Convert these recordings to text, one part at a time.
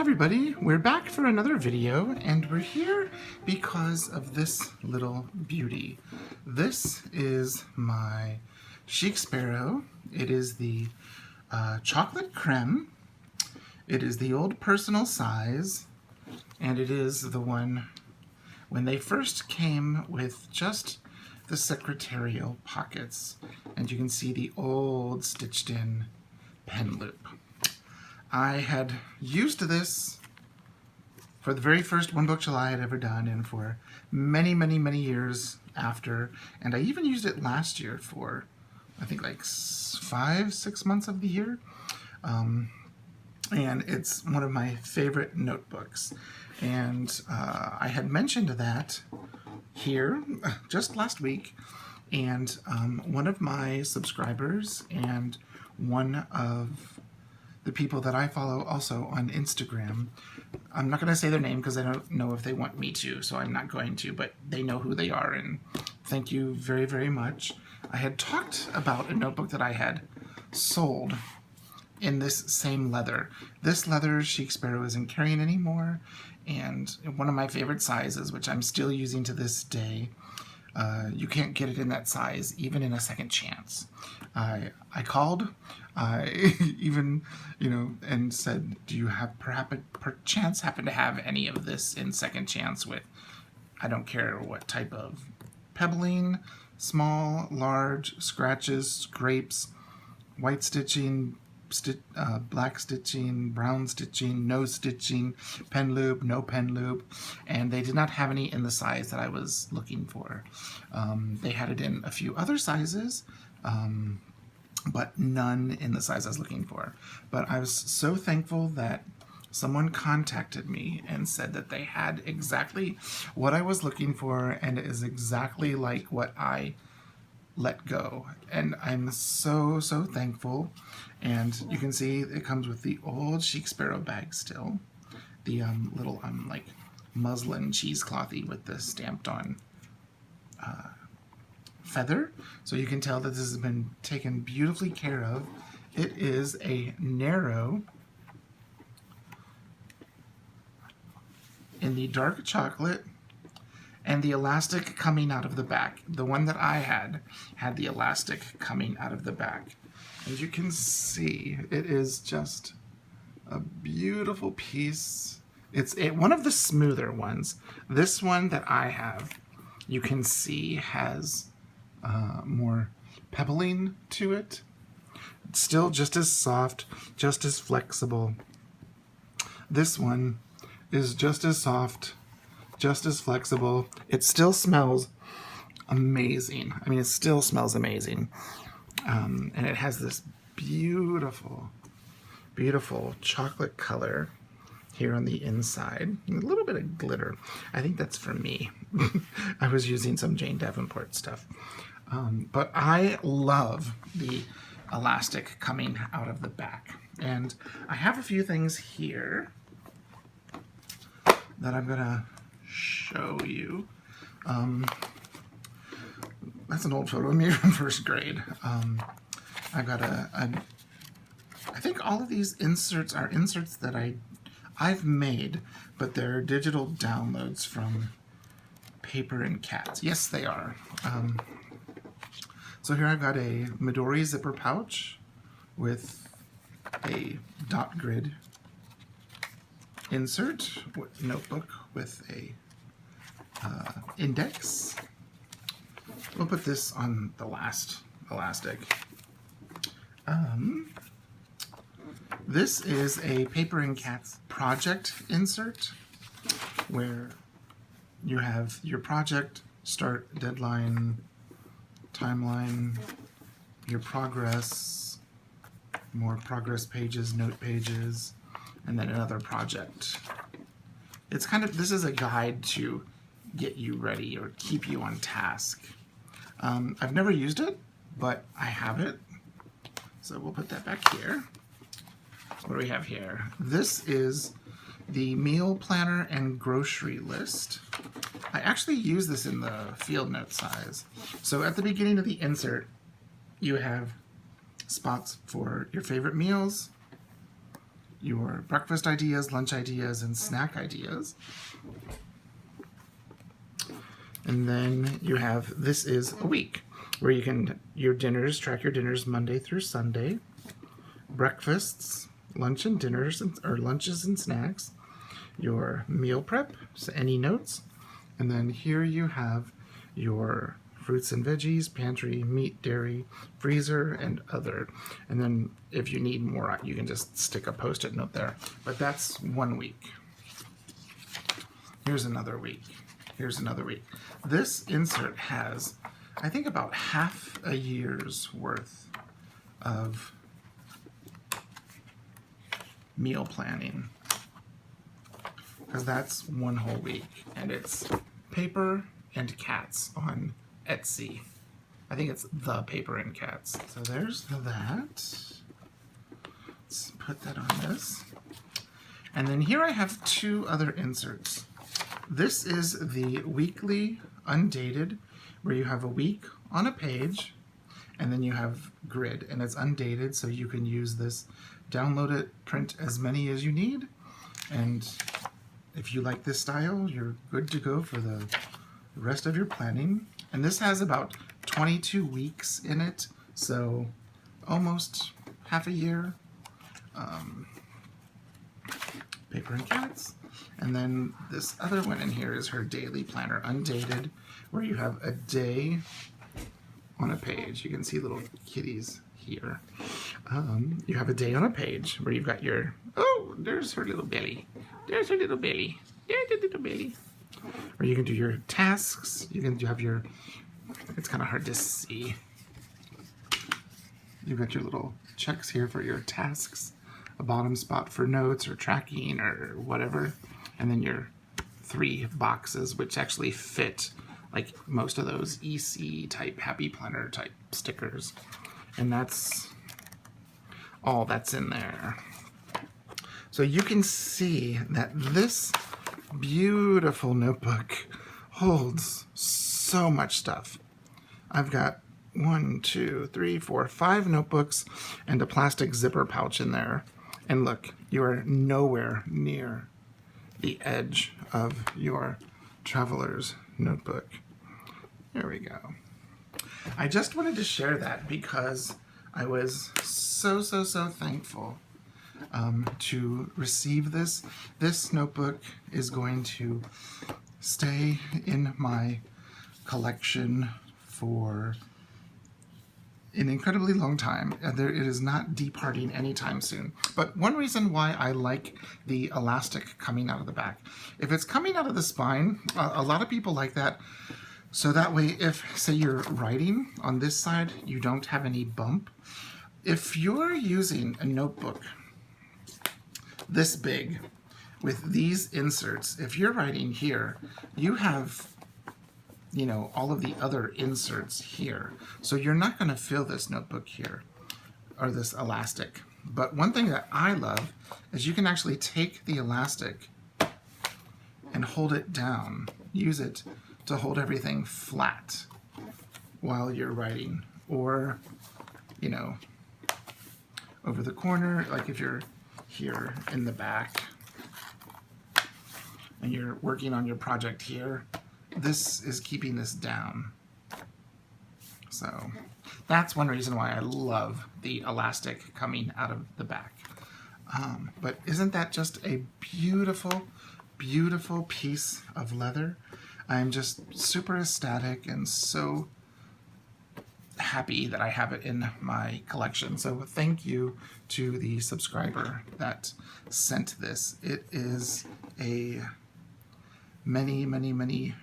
everybody, we're back for another video, and we're here because of this little beauty. This is my Chic Sparrow. It is the chocolate creme. It is the old personal size, and it is the one when they first came with just the secretarial pockets, and you can see the old stitched in pen loop. I had used this for the very first One Book July I had ever done, and for many years after, and I even used it last year for I think like 5-6 months of the year, and it's one of my favorite notebooks. And I had mentioned that here just last week, and one of my subscribers and one of the people that I follow also on Instagram, I'm not going to say their name because I don't know if they want me to, so I'm not going to, but they know who they are, and thank you very much. I had talked about a notebook that I had sold in this same leather. This leather Chic Sparrow isn't carrying anymore, and one of my favorite sizes, which I'm still using to this day. You can't get it in that size, even in a second chance. I called, even, and said, do you have perchance happen to have any of this in second chance with, I don't care what type of pebbling, small, large, scratches, scrapes, white stitching, black stitching, brown stitching, no stitching, pen loop, no pen loop, and they did not have any in the size that I was looking for. They had it in a few other sizes, but none in the size I was looking for. But I was so thankful that someone contacted me and said that they had exactly what I was looking for, and it is exactly like what I let go, and I'm so thankful. And you can see it comes with the old Chic Sparrow bag still, the little like muslin cheeseclothy with the stamped on feather, so you can tell that this has been taken beautifully care of. It is a narrow in the dark chocolate, and the elastic coming out of the back. The one that I had the elastic coming out of the back. As you can see, it is just a beautiful piece. It's one of the smoother ones. This one that I have, you can see, has more pebbling to it. It's still just as soft, just as flexible. This one is just as soft, just as flexible. It still smells amazing. I mean, it still smells amazing. And it has this beautiful chocolate color here on the inside. A little bit of glitter. I think that's for me. I was using some Jane Davenport stuff. But I love the elastic coming out of the back. And I have a few things here that I'm going to show you. That's an old photo of me from first grade. I've got I think all of these inserts are inserts that I've made, but they're digital downloads from Paper and Cats. Yes, they are. So here I've got a Midori zipper pouch with a dot grid insert notebook with a index. We'll put this on the last elastic. This is a Paper and Cats project insert where you have your project, start, deadline, timeline, your progress, more progress pages, note pages, and then another project. It's this is a guide to get you ready or keep you on task. I've never used it, but I have it. So we'll put that back here. What do we have here? This is the meal planner and grocery list. I actually use this in the field note size. So at the beginning of the insert, you have spots for your favorite meals, your breakfast ideas, lunch ideas, and snack ideas. And then you have, this is a week where you can, track your dinners Monday through Sunday, breakfasts, lunch and dinners, or lunches and snacks, your meal prep, so any notes, and then here you have your fruits and veggies, pantry, meat, dairy, freezer, and other. And then if you need more, you can just stick a Post-it note there. But that's 1 week. Here's another week. Here's another week. This insert has, I think, about half a year's worth of meal planning, because that's 1 whole week, and it's paper and cats on Etsy. I think it's the paper and cats. So there's that. Let's put that on this. And then here I have 2 other inserts. This is the weekly undated, where you have a week on a page, and then you have grid, and it's undated, so you can use this, download it, print as many as you need, and if you like this style, you're good to go for the rest of your planning. And this has about 22 weeks in it, so almost half a year. Paper and cats. And then this other one in here is her daily planner, undated, where you have a day on a page. You can see little kitties here. You have a day on a page where you've got your, oh, there's her little belly. There's her little belly. There's her little belly. Or you can do your tasks. You can have your, it's kind of hard to see. You've got your little checks here for your tasks, a bottom spot for notes or tracking or whatever, and then your 3 boxes, which actually fit like most of those EC type Happy Planner type stickers. And that's all that's in there. So you can see that this beautiful notebook holds so much stuff. I've got 1, 2, 3, 4, 5 notebooks and a plastic zipper pouch in there. And look, you are nowhere near the edge of your traveler's notebook. There we go. I just wanted to share that because I was so thankful to receive this. This notebook is going to stay in my collection for an incredibly long time. It is not departing anytime soon. But one reason why I like the elastic coming out of the back, if it's coming out of the spine, a lot of people like that. So that way, if, say, you're writing on this side, you don't have any bump. If you're using a notebook this big with these inserts, if you're writing here, you have, you know, all of the other inserts here. So you're not going to fill this notebook here, or this elastic. But one thing that I love is you can actually take the elastic and hold it down, use it to hold everything flat while you're writing, or, you know, over the corner, like if you're here in the back and you're working on your project here, this is keeping this down. So that's one reason why I love the elastic coming out of the back. But isn't that just a beautiful, beautiful piece of leather? I'm just super ecstatic and so happy that I have it in my collection. So thank you to the subscriber that sent this. It is a many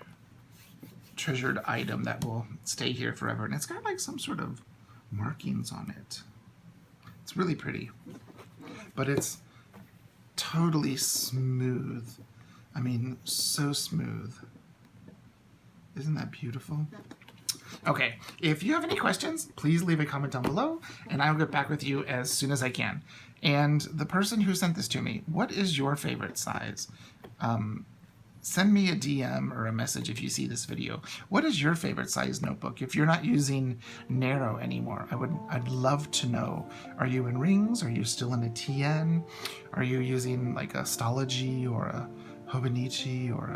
treasured item that will stay here forever. And it's got like some sort of markings on it. It's really pretty, but it's totally smooth. I mean, so smooth. Isn't that beautiful? Okay, if you have any questions, please leave a comment down below, and I'll get back with you as soon as I can. And the person who sent this to me, what is your favorite size? send me a DM or a message if you see this video. What is your favorite size notebook? If you're not using Narrow anymore, I'd love to know. Are you in Rings? Are you still in a TN? Are you using like a Stalogy or a Hobonichi or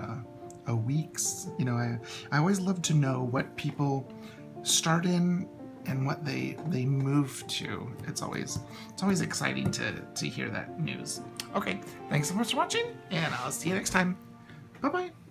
a Weeks? You know, I always love to know what people start in and what they move to. It's always exciting to hear that news. Okay, thanks so much for watching, and I'll see you next time. Bye-bye.